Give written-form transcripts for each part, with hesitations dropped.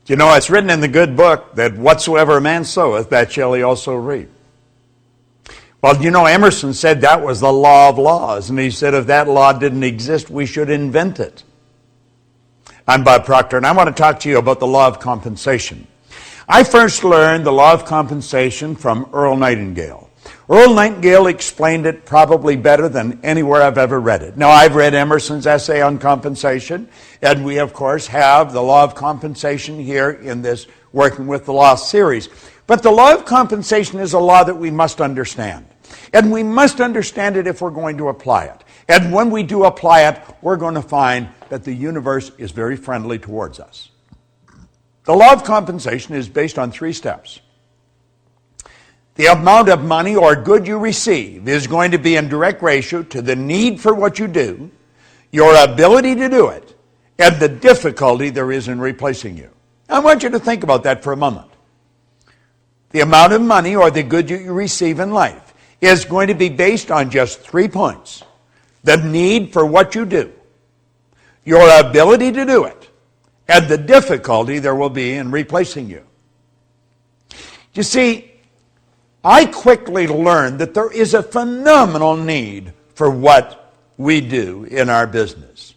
You know, it's written in the good book that whatsoever a man soweth, that shall he also reap. Well, you know, Emerson said that was the law of laws, and he said if that law didn't exist, we should invent it. I'm Bob Proctor, and I want to talk to you about the law of compensation. I first learned the law of compensation from Earl Nightingale. Earl Nightingale explained it probably better than anywhere I've ever read it. Now, I've read Emerson's essay on compensation, and we, of course, have the law of compensation here in this Working with the Law series. But the law of compensation is a law that we must understand. And we must understand it if we're going to apply it. And when we do apply it, we're going to find that the universe is very friendly towards us. The law of compensation is based on 3 steps. The amount of money or good you receive is going to be in direct ratio to the need for what you do, your ability to do it, and the difficulty there is in replacing you. I want you to think about that for a moment. The amount of money or the good you receive in life is going to be based on just 3 points. The need for what you do, your ability to do it, and the difficulty there will be in replacing you. You see, I quickly learned that there is a phenomenal need for what we do in our business.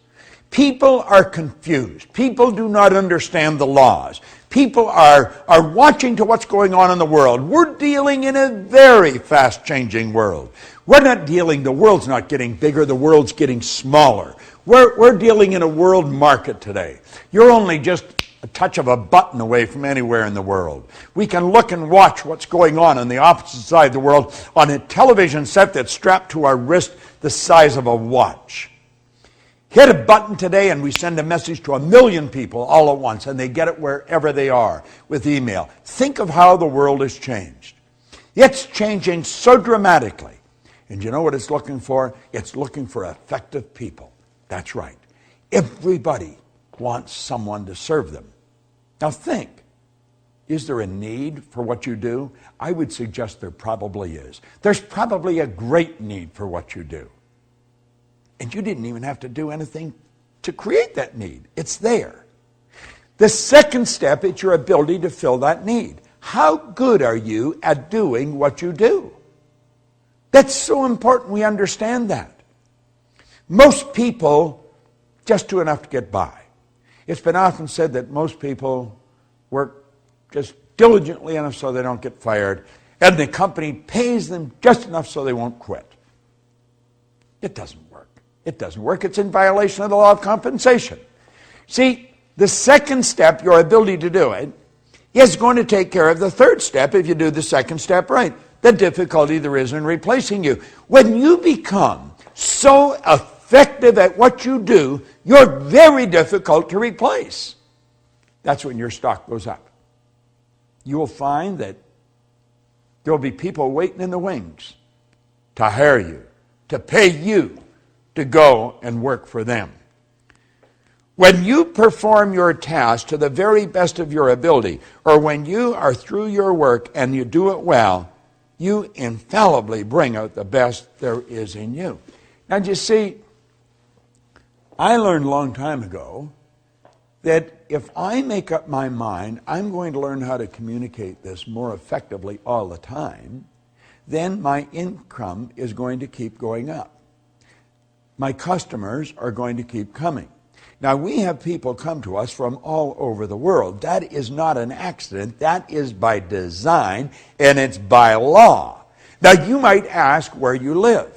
People are confused. People do not understand the laws. People are watching to what's going on in the world. We're dealing in a very fast-changing world. The world's not getting bigger, the world's getting smaller. We're dealing in a world market today. You're only just a touch of a button away from anywhere in the world. We can look and watch what's going on the opposite side of the world on a television set that's strapped to our wrist the size of a watch. Hit a button today and we send a message to 1 million people all at once, and they get it wherever they are with email. Think of how the world has changed. It's changing so dramatically. And you know what it's looking for? It's looking for effective people. That's right. Everybody wants someone to serve them. Now think, is there a need for what you do? I would suggest there probably is. There's probably a great need for what you do. And you didn't even have to do anything to create that need. It's there. The second step is your ability to fill that need. How good are you at doing what you do? That's so important we understand that. Most people just do enough to get by. It's been often said that most people work just diligently enough so they don't get fired, and the company pays them just enough so they won't quit. It doesn't work. It doesn't work. It's in violation of the law of compensation. See, the second step, your ability to do it, is going to take care of the third step if you do the second step right. The difficulty there is in replacing you. When you become so effective at what you do, you're very difficult to replace. That's when your stock goes up. You will find that there will be people waiting in the wings to hire you, to pay you to go and work for them. When you perform your task to the very best of your ability, or when you are through your work and you do it well, you infallibly bring out the best there is in you. Now, you see, I learned a long time ago that if I make up my mind, I'm going to learn how to communicate this more effectively all the time, then my income is going to keep going up. My customers are going to keep coming. Now, we have people come to us from all over the world. That is not an accident. That is by design, and it's by law. Now, you might ask where you live.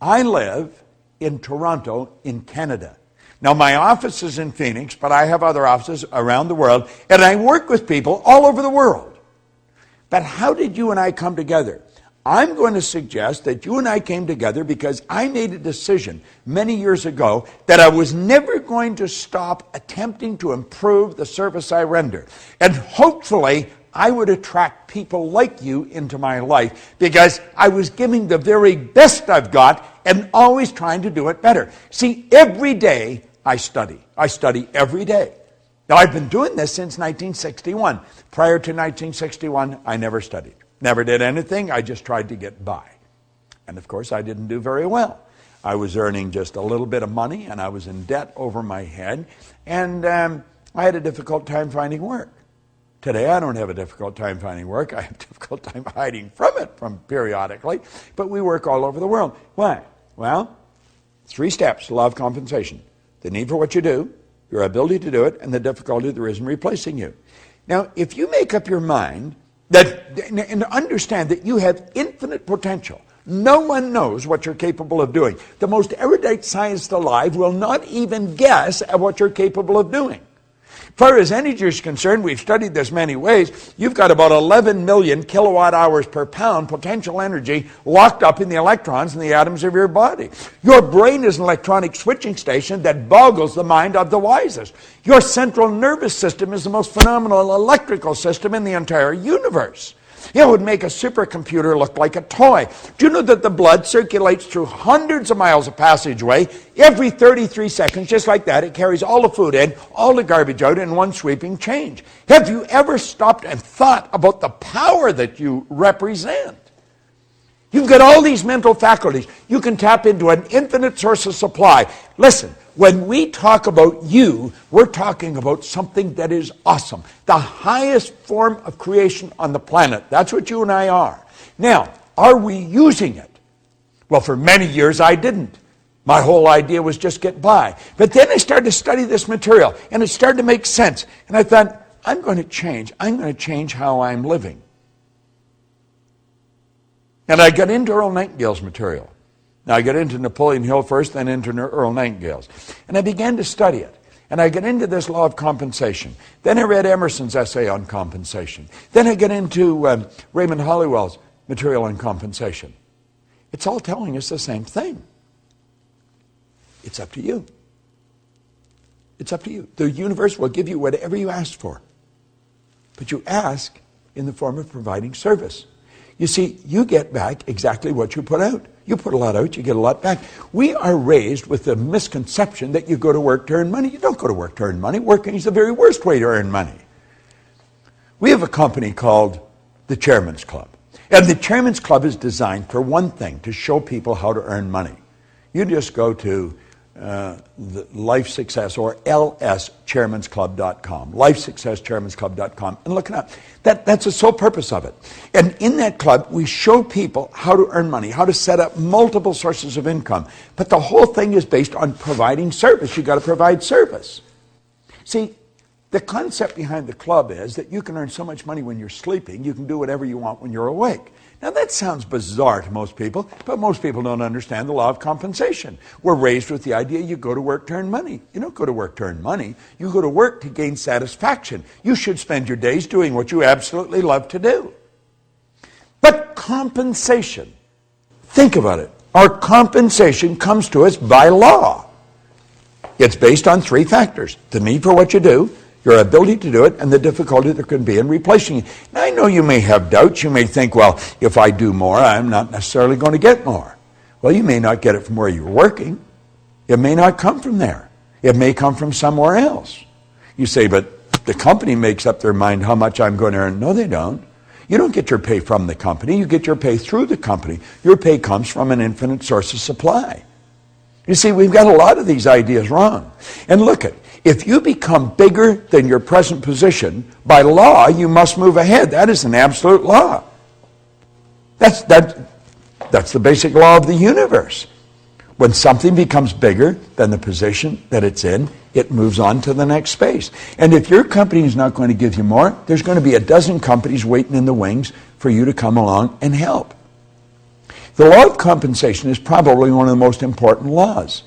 I live in Toronto, in Canada. Now, my office is in Phoenix, but I have other offices around the world, and I work with people all over the world. But how did you and I come together? I'm going to suggest that you and I came together because I made a decision many years ago that I was never going to stop attempting to improve the service I render. And hopefully, I would attract people like you into my life because I was giving the very best I've got and always trying to do it better. See, every day I study. I study every day. Now, I've been doing this since 1961. Prior to 1961, I never studied. Never did anything. I just tried to get by. And of course, I didn't do very well. I was earning just a little bit of money, and I was in debt over my head. And I had a difficult time finding work. Today, I don't have a difficult time finding work. I have a difficult time hiding from it periodically, but we work all over the world. Why? Well, 3 steps, law of compensation. The need for what you do, your ability to do it, and the difficulty there is in replacing you. Now, if you make up your mind and understand that you have infinite potential, no one knows what you're capable of doing. The most erudite scientist alive will not even guess at what you're capable of doing. As far as energy is concerned, we've studied this many ways. You've got about 11 million kilowatt hours per pound potential energy locked up in the electrons in the atoms of your body. Your brain is an electronic switching station that boggles the mind of the wisest. Your central nervous system is the most phenomenal electrical system in the entire universe. It would make a supercomputer look like a toy. Do you know that the blood circulates through hundreds of miles of passageway every 33 seconds, just like that? It carries all the food in, all the garbage out in one sweeping change. Have you ever stopped and thought about the power that you represent? You've got all these mental faculties. You can tap into an infinite source of supply. Listen, when we talk about you, we're talking about something that is awesome. The highest form of creation on the planet. That's what you and I are. Now, are we using it? Well, for many years I didn't. My whole idea was just get by. But then I started to study this material, and it started to make sense. And I thought, I'm going to change. I'm going to change how I'm living. And I got into Earl Nightingale's material. Now, I got into Napoleon Hill first, then into Earl Nightingale's. And I began to study it. And I got into this law of compensation. Then I read Emerson's essay on compensation. Then I got into Raymond Hollywell's material on compensation. It's all telling us the same thing. It's up to you. It's up to you. The universe will give you whatever you ask for. But you ask in the form of providing service. You see, you get back exactly what you put out. You put a lot out, you get a lot back. We are raised with the misconception that you go to work to earn money. You don't go to work to earn money. Working is the very worst way to earn money. We have a company called the Chairman's Club. And the Chairman's Club is designed for one thing, to show people how to earn money. You just go to the Life Success or lschairmansclub.com, lifesuccesschairmansclub.com, and look it up. That's the sole purpose of it. And in that club, we show people how to earn money, how to set up multiple sources of income. But the whole thing is based on providing service. You've got to provide service. See, the concept behind the club is that you can earn so much money when you're sleeping, you can do whatever you want when you're awake. Now that sounds bizarre to most people, but most people don't understand the law of compensation. We're raised with the idea you go to work to earn money. You don't go to work to earn money. You go to work to gain satisfaction. You should spend your days doing what you absolutely love to do. But compensation, think about it. Our compensation comes to us by law. It's based on 3 factors: the need for what you do, your ability to do it, and the difficulty there can be in replacing it. Now, I know you may have doubts. You may think, well, if I do more, I'm not necessarily going to get more. Well, you may not get it from where you're working. It may not come from there. It may come from somewhere else. You say, but the company makes up their mind how much I'm going to earn. No, they don't. You don't get your pay from the company. You get your pay through the company. Your pay comes from an infinite source of supply. You see, we've got a lot of these ideas wrong. And look at, if you become bigger than your present position, by law, you must move ahead. That is an absolute law. That's the basic law of the universe. When something becomes bigger than the position that it's in, it moves on to the next space. And if your company is not going to give you more, there's going to be a dozen companies waiting in the wings for you to come along and help. The law of compensation is probably one of the most important laws.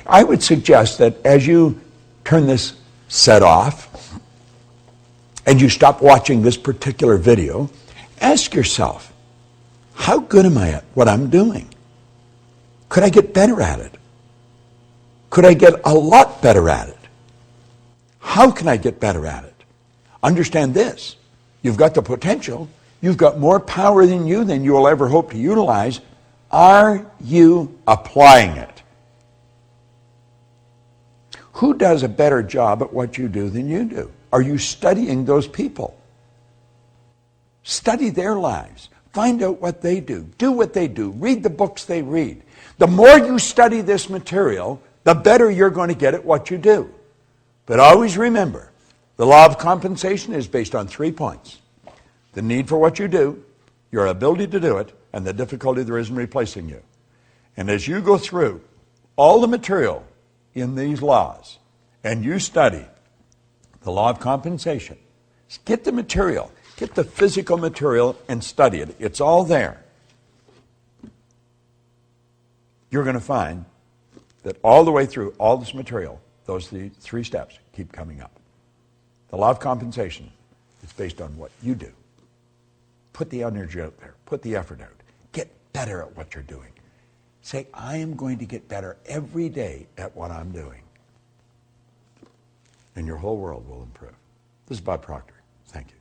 I would suggest that as you turn this set off and you stop watching this particular video, ask yourself, how good am I at what I'm doing? Could I get better at it? Could I get a lot better at it? How can I get better at it? Understand this. You've got the potential. You've got more power than you will ever hope to utilize. Are you applying it? Who does a better job at what you do than you do? Are you studying those people? Study their lives. Find out what they do. Do what they do. Read the books they read. The more you study this material, the better you're going to get at what you do. But always remember, The law of compensation is based on 3 points: the need for what you do, your ability to do it, and the difficulty there is in replacing you. And as you go through all the material in these laws, and you study the law of compensation, get the material, get the physical material and study it. It's all there. You're going to find that all the way through all this material, those 3 steps keep coming up. The law of compensation is based on what you do. Put the energy out there. Put the effort out. Get better at what you're doing. Say, I am going to get better every day at what I'm doing. And your whole world will improve. This is Bob Proctor. Thank you.